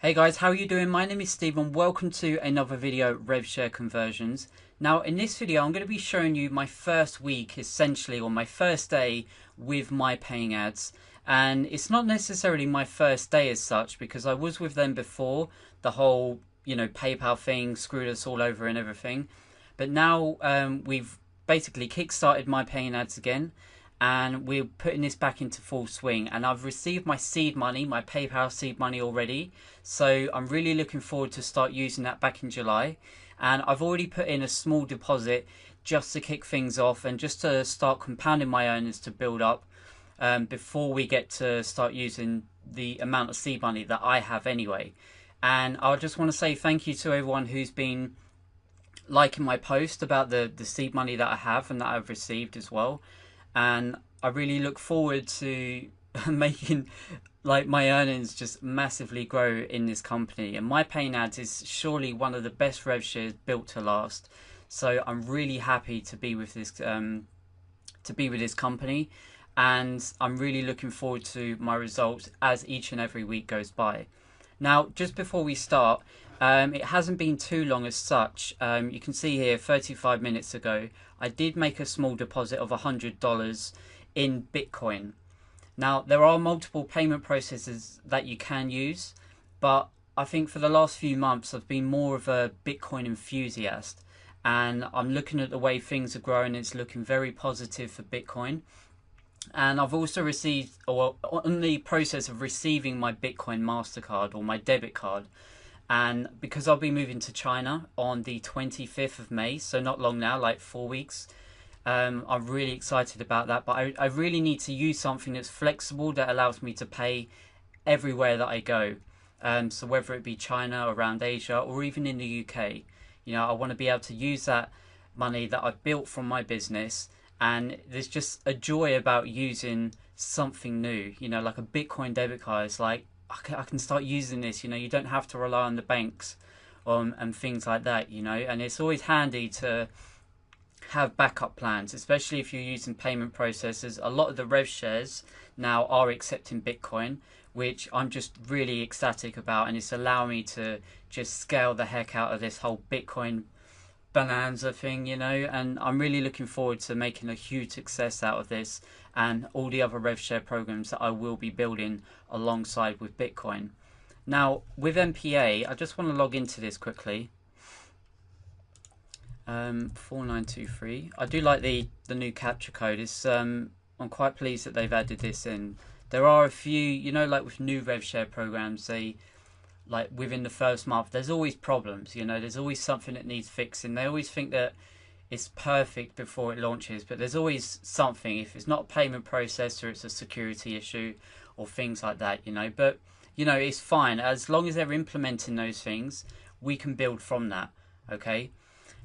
Hey guys, how are you doing? My name is Steve and welcome to another video, RevShare conversions. Now in this video I'm going to be showing you my first week essentially, or my first day with my paying ads. And it's not necessarily my first day as such because I was with them before the whole, PayPal thing screwed us all over and everything. But now we've basically kickstarted my paying ads again, and we're putting this back into full swing, and I've received my seed money, my PayPal seed money already, so I'm really looking forward to start using that back in July. And I've already put in a small deposit just to kick things off and just to start compounding my earnings to build up before we get to start using the amount of seed money that I have anyway. And I just want to say thank you to everyone who's been liking my post about the seed money that I have and that I've received as well. And I really look forward to making my earnings just massively grow in this company. And my paying ads is surely one of the best rev shares built to last. So I'm really happy to be with this company, and I'm really looking forward to my results as each and every week goes by. Now, just before we start, it hasn't been too long as such. You can see here 35 minutes ago, I did make a small deposit of $100 in Bitcoin. Now, there are multiple payment processes that you can use, but I think for the last few months, I've been more of a Bitcoin enthusiast, and I'm looking at the way things are growing. It's looking very positive for Bitcoin. And I've also received, or on the process of receiving my Bitcoin MasterCard or my debit card. And because I'll be moving to China on the 25th of May, so not long now, like 4 weeks, I'm really excited about that. But I really need to use something that's flexible, that allows me to pay everywhere that I go. So whether it be China, around Asia, or even in the UK, I want to be able to use that money that I've built from my business. And there's just a joy about using something new, like a Bitcoin debit card. It's like, I can start using this, you don't have to rely on the banks and things like that, and it's always handy to have backup plans, especially if you're using payment processors. A lot of the rev shares now are accepting Bitcoin, which I'm just really ecstatic about, and it's allowing me to just scale the heck out of this whole Bitcoin bonanza thing, and I'm really looking forward to making a huge success out of this and all the other RevShare programs that I will be building alongside with Bitcoin. Now, with MPA, I just want to log into this quickly. 4923. I do like the new capture code. It's I'm quite pleased that they've added this in. There are a few, like with new RevShare programs, like within the first month, there's always problems, there's always something that needs fixing. They always think that it's perfect before it launches, but there's always something. If it's not a payment processor, it's a security issue or things like that, but it's fine. As long as they're implementing those things, we can build from that. Okay.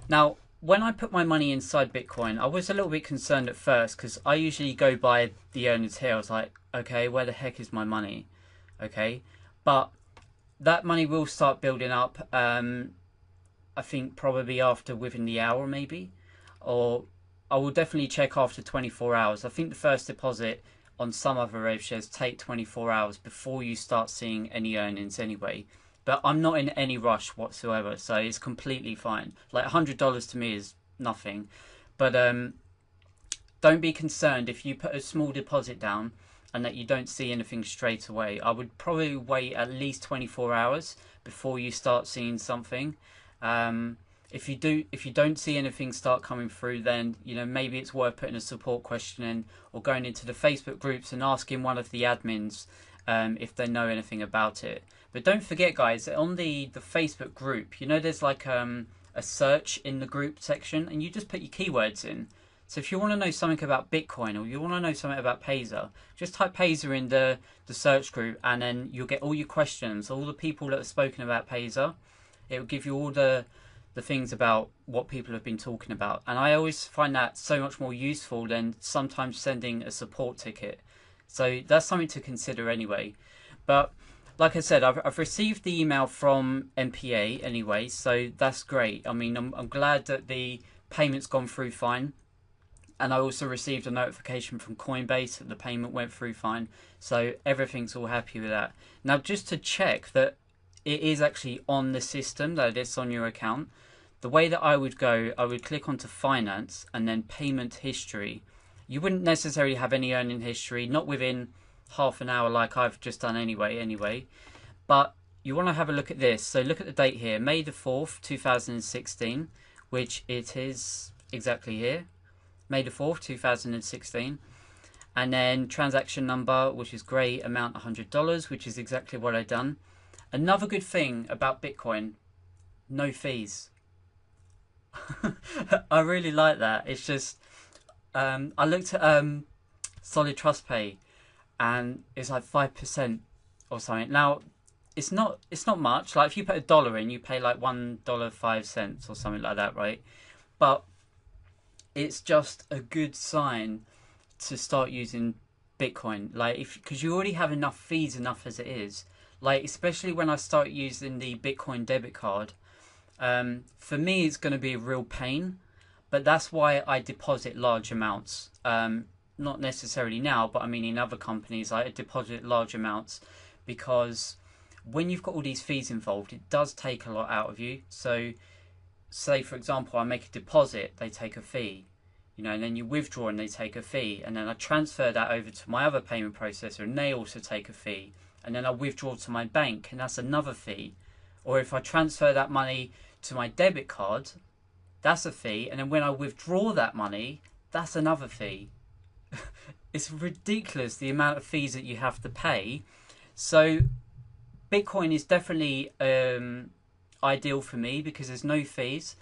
Now, when I put my money inside Bitcoin, I was a little bit concerned at first because I usually go by the earnings here. I was like, okay, where the heck is my money? Okay. But that money will start building up, I think probably within the hour maybe, or I will definitely check after 24 hours. I think the first deposit on some other rev shares take 24 hours before you start seeing any earnings anyway. But I'm not in any rush whatsoever, so it's completely fine. Like $100 to me is nothing. But don't be concerned if you put a small deposit down and that you don't see anything straight away. I would probably wait at least 24 hours before you start seeing something. If you don't see anything start coming through, then maybe it's worth putting a support question in, or going into the Facebook groups and asking one of the admins if they know anything about it. But don't forget, guys, on the Facebook group, there's like a search in the group section, and you just put your keywords in. So if you want to know something about Bitcoin, or you want to know something about Payza, just type Payza in the search group, and then you'll get all your questions, all the people that have spoken about Payza. It will give you all the things about what people have been talking about. And I always find that so much more useful than sometimes sending a support ticket. So that's something to consider anyway. But like I said, I've received the email from MPA anyway, so that's great. I mean, I'm glad that the payment's gone through fine. And I also received a notification from Coinbase that the payment went through fine. So everything's all happy with that. Now, just to check that it is actually on the system, that it's on your account, the way that I would go, I would click onto finance and then payment history. You wouldn't necessarily have any earning history, not within half an hour like I've just done anyway. But you want to have a look at this. So look at the date here, May the 4th, 2016, which it is exactly here, May the 4th, 2016. And then transaction number, which is great, amount $100, which is exactly what I've done. Another good thing about Bitcoin, no fees. I really like that. It's just, I looked at Solid Trust Pay, and it's like 5% or something. Now, it's not much. Like if you put $1 in, you pay like $1.05 or something like that, right? But it's just a good sign to start using Bitcoin, like because you already have enough fees as it is. Like especially when I start using the Bitcoin debit card, for me it's going to be a real pain, but that's why I deposit large amounts. Not necessarily now, but I mean in other companies I deposit large amounts, because when you've got all these fees involved, it does take a lot out of you. So say for example I make a deposit, they take a fee, and then you withdraw and they take a fee, and then I transfer that over to my other payment processor and they also take a fee, and then I withdraw to my bank and that's another fee. Or if I transfer that money to my debit card, that's a fee, and then when I withdraw that money, that's another fee. It's ridiculous the amount of fees that you have to pay. So Bitcoin is definitely ideal for me because there's no fees.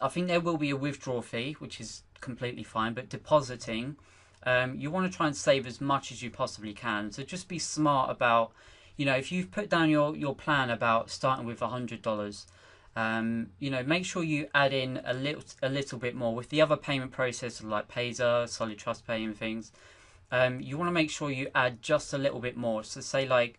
I think there will be a withdrawal fee, which is completely fine, but depositing, you want to try and save as much as you possibly can. So just be smart about, if you've put down your plan about starting with $100, make sure you add in a little bit more with the other payment processors like Payza, Solid Trust Pay and things. You want to make sure you add just a little bit more. So say like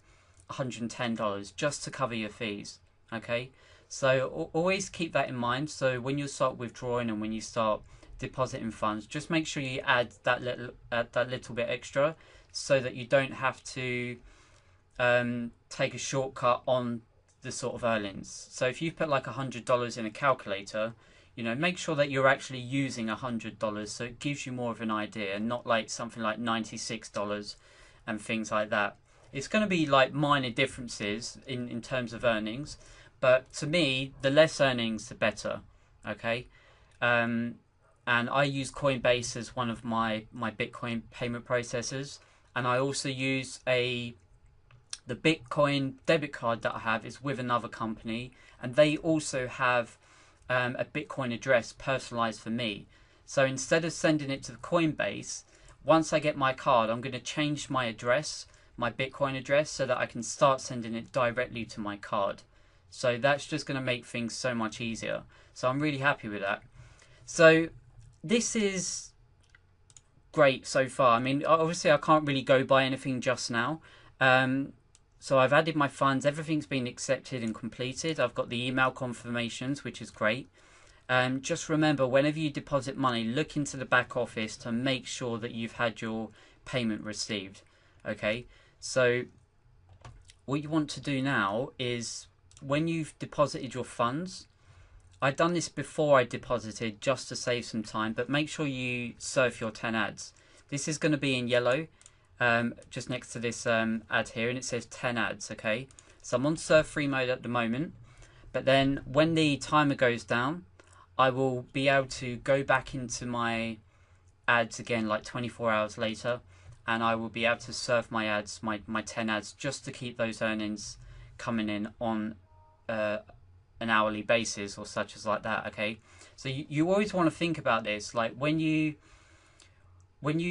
$110 just to cover your fees. Okay. So always keep that in mind. So when you start withdrawing and when you start depositing funds, just make sure you add that little bit extra, so that you don't have to take a shortcut on the sort of earnings. So if you put like $100 in a calculator, make sure that you're actually using $100, so it gives you more of an idea, and not like something like $96 and things like that. It's going to be like minor differences in terms of earnings. But to me, the less earnings, the better. Okay, and I use Coinbase as one of my Bitcoin payment processors, and I also use the Bitcoin debit card that I have is with another company, and they also have a Bitcoin address personalized for me. So instead of sending it to Coinbase, once I get my card, I'm going to change my address, my Bitcoin address, so that I can start sending it directly to my card. So that's just going to make things so much easier. So I'm really happy with that. So this is great so far. I mean, obviously I can't really go buy anything just now. So I've added my funds. Everything's been accepted and completed. I've got the email confirmations, which is great. Just remember, whenever you deposit money, look into the back office to make sure that you've had your payment received. Okay, so what you want to do now is, when you've deposited your funds, I've done this before I deposited just to save some time, but make sure you surf your 10 ads. This is going to be in yellow, just next to this ad here, and it says 10 ads. Okay, so I'm on surf free mode at the moment, but then when the timer goes down, I will be able to go back into my ads again like 24 hours later, and I will be able to surf my ads, my 10 ads, just to keep those earnings coming in on an hourly basis or such as like that. Okay, so you always want to think about this. Like when you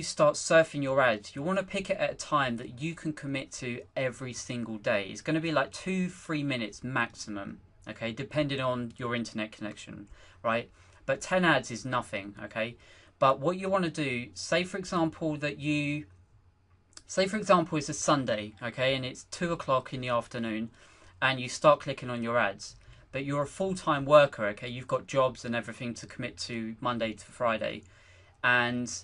start surfing your ads, you want to pick it at a time that you can commit to every single day. It's going to be like 2-3 minutes maximum, okay, depending on your internet connection, right? But 10 ads is nothing. Okay, but what you want to do, say for example it's a Sunday, okay, and it's 2 o'clock in the afternoon, and you start clicking on your ads, but you're a full-time worker, okay, you've got jobs and everything to commit to Monday to Friday, and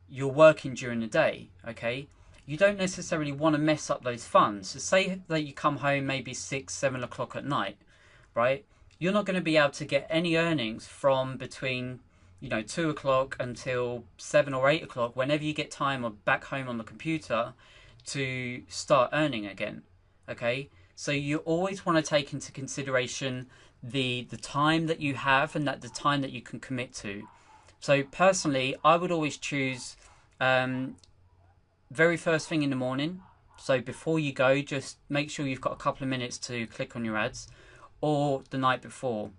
you're working during the day, okay, you don't necessarily want to mess up those funds. So say that you come home maybe 6, 7 o'clock at night, right? You're not going to be able to get any earnings from between 2 o'clock until 7 or 8 o'clock, whenever you get time or back home on the computer to start earning again. Okay, so you always want to take into consideration the time that you have and that the time that you can commit to. So personally, I would always choose very first thing in the morning. So before you go, just make sure you've got a couple of minutes to click on your ads, or the night before.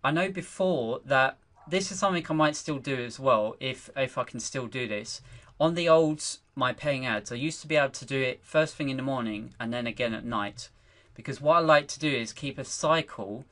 I know before that this is something I might still do as well, if I can still do this. On the old MyPayingAds, I used to be able to do it first thing in the morning and then again at night. Because what I like to do is keep a cycle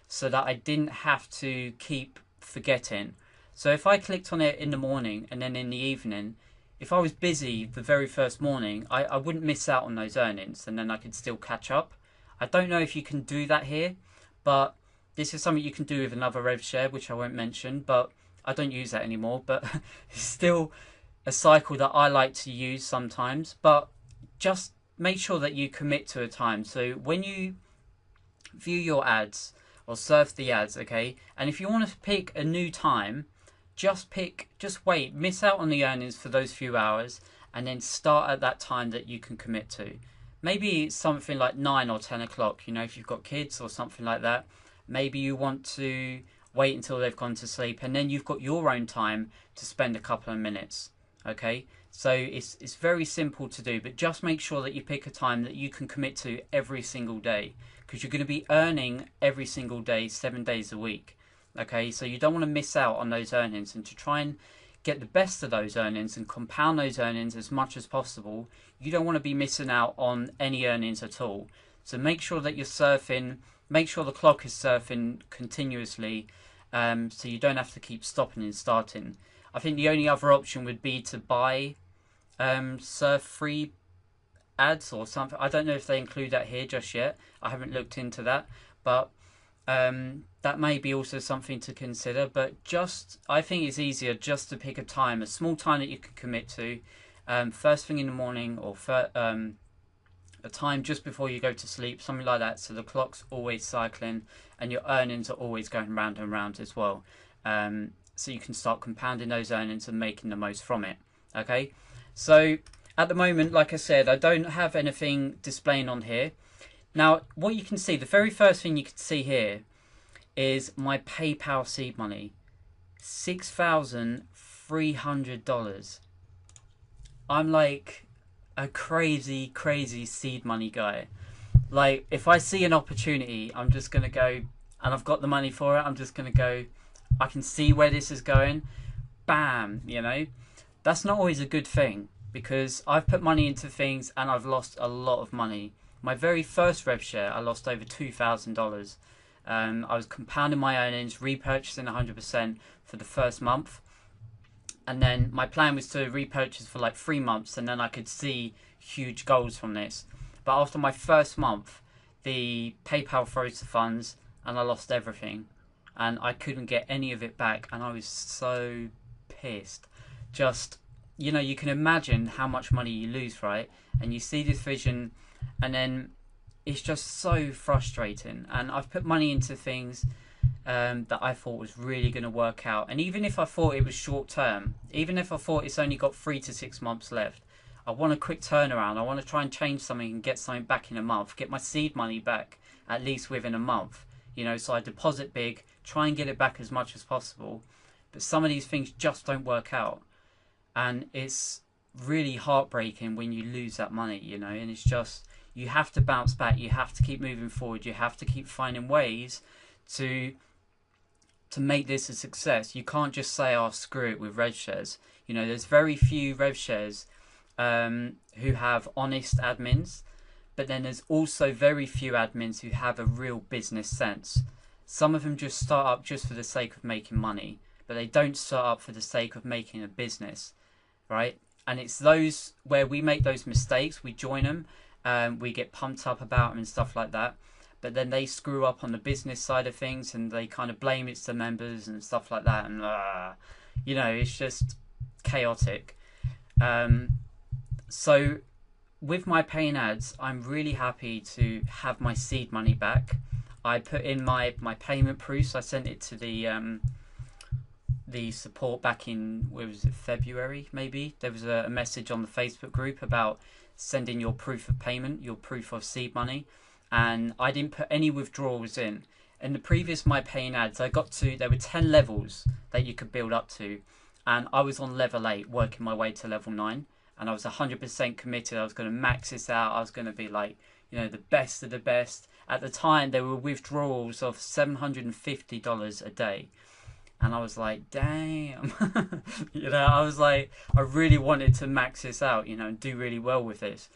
so that I didn't have to keep forgetting. So if I clicked on it in the morning and then in the evening, if I was busy the very first morning, I wouldn't miss out on those earnings, and then I could still catch up. I don't know if you can do that here, but this is something you can do with another RevShare, which I won't mention, but I don't use that anymore. But it's still a cycle that I like to use sometimes. But just make sure that you commit to a time. So when you view your ads or surf the ads, okay, and if you want to pick a new time, just wait, miss out on the earnings for those few hours, and then start at that time that you can commit to. Maybe it's something like 9 or 10 o'clock, if you've got kids or something like that. Maybe you want to wait until they've gone to sleep, and then you've got your own time to spend a couple of minutes. Okay, so it's very simple to do, but just make sure that you pick a time that you can commit to every single day, because you're going to be earning every single day, 7 days a week. Okay, so you don't want to miss out on those earnings, and to try and get the best of those earnings and compound those earnings as much as possible, you don't want to be missing out on any earnings at all. So make sure that you're surfing, make sure the clock is surfing continuously, so you don't have to keep stopping and starting. I think the only other option would be to buy surf free ads or something. I don't know if they include that here just yet. I haven't looked into that, but that may be also something to consider. But I think it's easier just to pick a time, a small time that you can commit to, first thing in the morning, or a time just before you go to sleep, something like that, so the clock's always cycling and your earnings are always going round and round as well. So you can start compounding those earnings and making the most from it. Okay, so at the moment, like I said, I don't have anything displaying on here. Now, what you can see, the very first thing you can see here is my PayPal seed money, $6,300. I'm like a crazy seed money guy. Like, if I see an opportunity, I'm just going to go, and I've got the money for it, I'm just going to go, I can see where this is going, bam, That's not always a good thing, because I've put money into things and I've lost a lot of money. My very first RevShare, I lost over $2,000. I was compounding my earnings, repurchasing 100% for the first month. And then my plan was to repurchase for like 3 months, and then I could see huge goals from this. But after my first month, the PayPal froze the funds and I lost everything. And I couldn't get any of it back, and I was so pissed. Just, you can imagine how much money you lose, right? And you see this vision, and then it's just so frustrating. And I've put money into things that I thought was really going to work out. And even if I thought it was short term, even if I thought it's only got 3 to 6 months left, I want a quick turnaround. I want to try and change something and get something back in a month, get my seed money back at least within a month. So I deposit big, try and get it back as much as possible. But some of these things just don't work out. And it's really heartbreaking when you lose that money, and it's just, you have to bounce back, you have to keep moving forward, you have to keep finding ways to make this a success. You can't just say, oh, screw it with RevShares. There's very few RevShares who have honest admins, but then there's also very few admins who have a real business sense. Some of them just start up just for the sake of making money, but they don't start up for the sake of making a business, right? And it's those where we make those mistakes, we join them, we get pumped up about them and stuff like that, but then they screw up on the business side of things and they kind of blame it to the members and stuff like that, and it's just chaotic. So with my paying ads, I'm really happy to have my seed money back. I put in my payment proofs. I sent it to the support back in, where was it, February maybe. There was a message on the Facebook group about sending your proof of payment, your proof of seed money, and I didn't put any withdrawals in. In the previous my paying ads, there were 10 levels that you could build up to, and I was on level 8 working my way to level 9, and I was 100% committed. I was going to max this out. I was going to be like, the best of the best. At the time there were withdrawals of $750 a day. And I was like, damn, I was like, I really wanted to max this out, and do really well with this.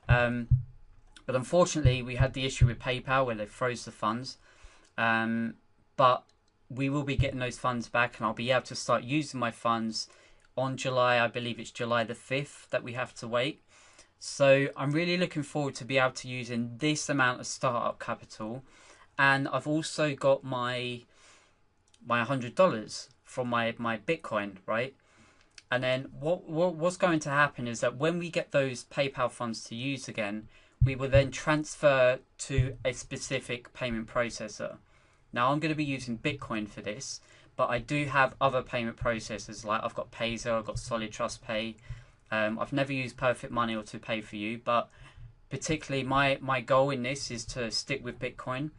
But unfortunately, we had the issue with PayPal where they froze the funds. But we will be getting those funds back, and I'll be able to start using my funds on July, I believe it's July the 5th that we have to wait. So I'm really looking forward to be able to using this amount of startup capital. And I've also got my $100 from my Bitcoin, right? And then what's going to happen is that when we get those PayPal funds to use again, we will then transfer to a specific payment processor. Now I'm going to be using Bitcoin for this, but I do have other payment processors, like I've got Payzer, I've got Solid Trust Pay. I've never used Perfect Money or To Pay For You, but particularly my goal in this is to stick with Bitcoin,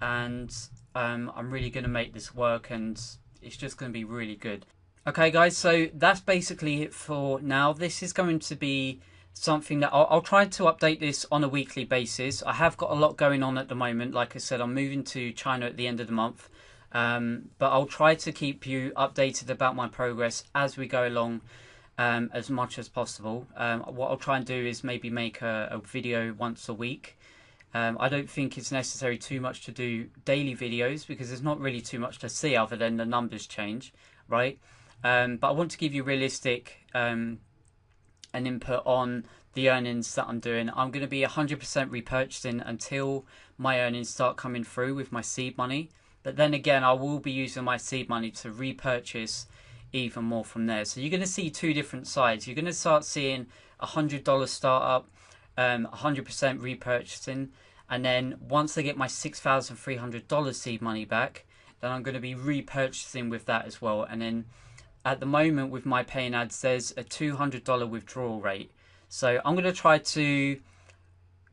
and I'm really going to make this work, and it's just going to be really good. Okay guys, so that's basically it for now. This is going to be something that I'll try to update this on a weekly basis. I have got a lot going on at the moment. Like I said, I'm moving to China at the end of the month, but I'll try to keep you updated about my progress as we go along, as much as possible. What I'll try and do is maybe make a video once a week. I don't think it's necessary too much to do daily videos, because there's not really too much to see other than the numbers change, right? But I want to give you realistic an input on the earnings that I'm doing. I'm going to be 100% repurchasing until my earnings start coming through with my seed money. But then again, I will be using my seed money to repurchase even more from there. So you're going to see two different sides. You're going to start seeing $100 startup, 100% repurchasing, and then once I get my $6,300 seed money back, then I'm going to be repurchasing with that as well. And then at the moment with my paying ads, there's a $200 withdrawal rate. So I'm going to try to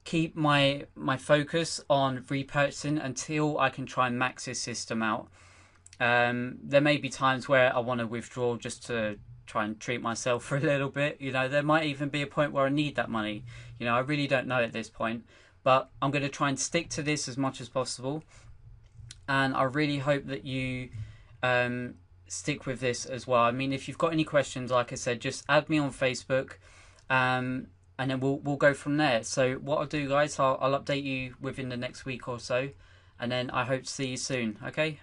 keep my focus on repurchasing until I can try and max this system out. There may be times where I want to withdraw just to try and treat myself for a little bit. There might even be a point where I need that money. I really don't know at this point, but I'm going to try and stick to this as much as possible. And I really hope that you stick with this as well. I mean, if you've got any questions, like I said, just add me on Facebook, and then we'll go from there. So what I'll do, guys, I'll update you within the next week or so, and then I hope to see you soon. Okay.